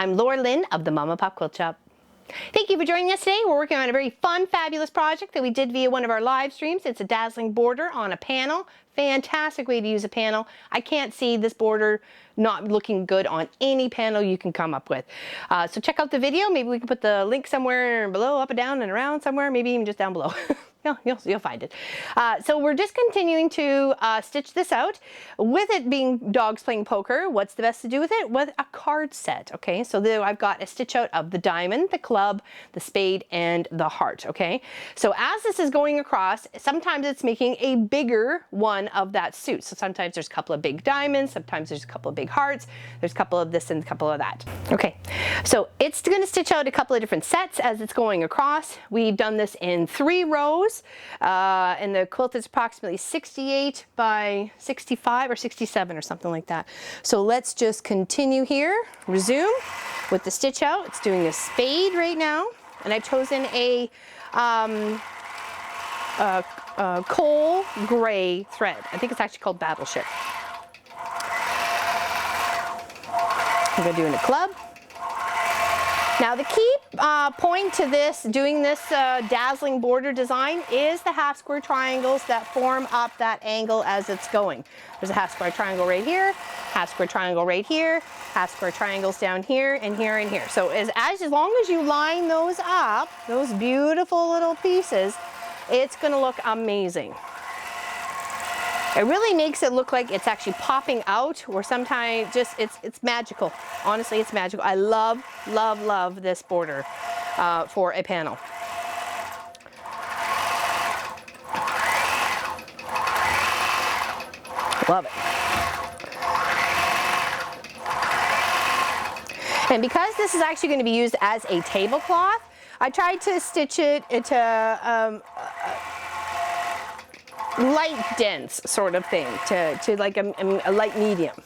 I'm Laura Lynn of the Mama Pop Quilt Shop. Thank you for joining us today. We're working on a very fun, fabulous project that we did via one of our live streams. It's a dazzling border on a panel. Fantastic way to use a panel. I can't see this border not looking good on any panel you can come up with. So check out the video. Maybe we can put the link somewhere below, up and down and around somewhere, maybe even just down below. You'll find it. So we're just continuing to stitch this out. With it being dogs playing poker, what's the best to do with it? With a card set, okay? So there I've got a stitch out of the diamond, the club, the spade, and the heart, okay? So as this is going across, sometimes it's making a bigger one of that suit. So sometimes there's a couple of big diamonds, sometimes there's a couple of big hearts, there's a couple of this and a couple of that. Okay, so it's gonna stitch out a couple of different sets as it's going across. We've done this in 3 rows. And the quilt is approximately 68 by 65 or 67 or something like that. So let's just continue here, resume with the stitch out. It's doing a spade right now, and I've chosen a coal gray thread. I think it's actually called Battleship. I'm going to do in a club. Now the key point to this, doing this dazzling border design, is the half square triangles that form up that angle as it's going. There's a half square triangle right here, half square triangle right here, half square triangles down here and here and here. So as long as you line those up, those beautiful little pieces, it's going to look amazing. It really makes it look like it's actually popping out, or sometimes just it's magical. Honestly, it's magical. I love, love, love this border for a panel. Love it. And because this is actually going to be used as a tablecloth, I tried to stitch it into light dense sort of thing, to like a light medium,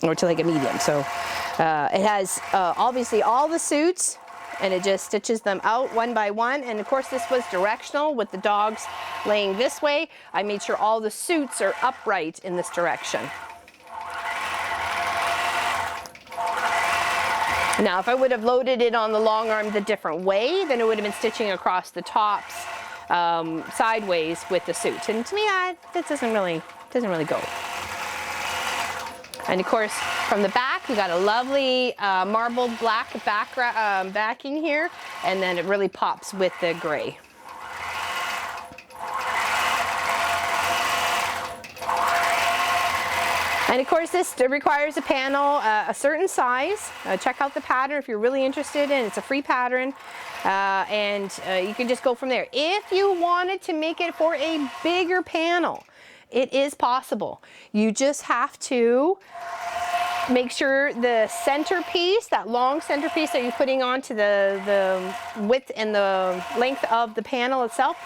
or to like a medium. So it has obviously all the suits, and it just stitches them out one by one. And of course this was directional with the dogs laying this way. I made sure all the suits are upright in this direction. Now if I would have loaded it on the long arm the different way, then it would have been stitching across the tops sideways with the suit, and to me that doesn't really go. And of course from the back we got a lovely marbled black backing here, and then it really pops with the gray. And of course this requires a panel a certain size. Check out the pattern if you're really interested in it. It's a free pattern. And you can just go from there. If you wanted to make it for a bigger panel, it is possible. You just have to make sure the centerpiece, that long centerpiece that you're putting onto the width and the length of the panel itself,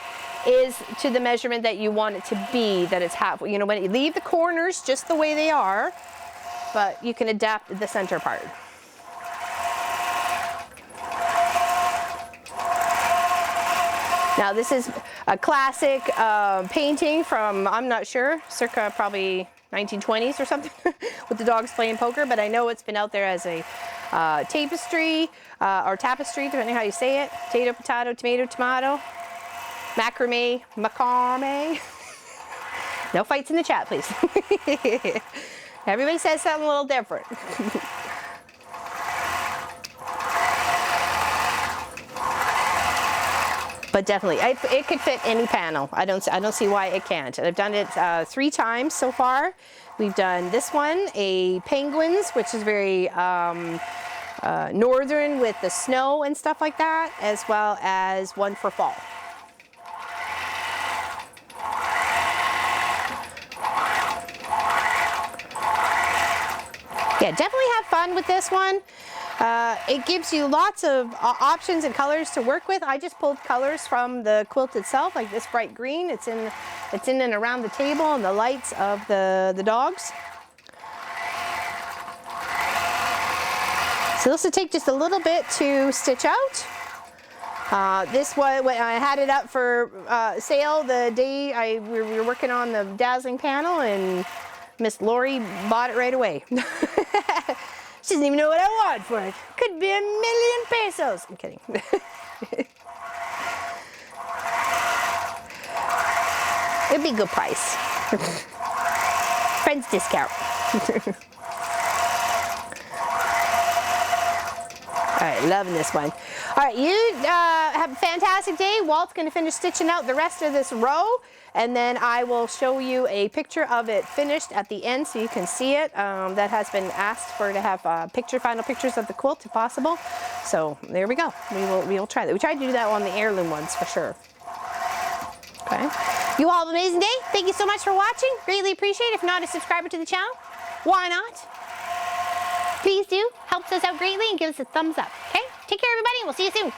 is to the measurement that you want it to be, that it's half. You know, when you leave the corners just the way they are, but you can adapt the center part. Now this is a classic painting from, I'm not sure, circa probably 1920s or something, with the dogs playing poker, but I know it's been out there as a tapestry, or tapestry, depending how you say it. Potato, potato, tomato, tomato. Macrame, macrame. No fights in the chat, please. Everybody says something a little different. But definitely, it could fit any panel. I don't see why it can't. I've done it 3 times so far. We've done this one, a penguins, which is very northern with the snow and stuff like that, as well as one for fall. Yeah, definitely have fun with this one. It gives you lots of options and colors to work with. I just pulled colors from the quilt itself, like this bright green. It's in and around the table and the lights of the dogs. So this will take just a little bit to stitch out. This was when I had it up for sale the day we were working on the dazzling panel, and Miss Lori bought it right away. She doesn't even know what I want for it. Could be $1,000,000 pesos. I'm kidding. It'd be a good price. Friends discount. All right, loving this one. All right, you have a fantastic day. Walt's going to finish stitching out the rest of this row, and then I will show you a picture of it finished at the end so you can see it. That has been asked for to have final pictures of the quilt if possible. So there we go. We will try that. We tried to do that on the heirloom ones for sure. Okay. You all have an amazing day. Thank you so much for watching. Greatly appreciate it. If not a subscriber to the channel, why not? Please do. Helps us out greatly and give us a thumbs up. Okay? Take care, everybody. We'll see you soon.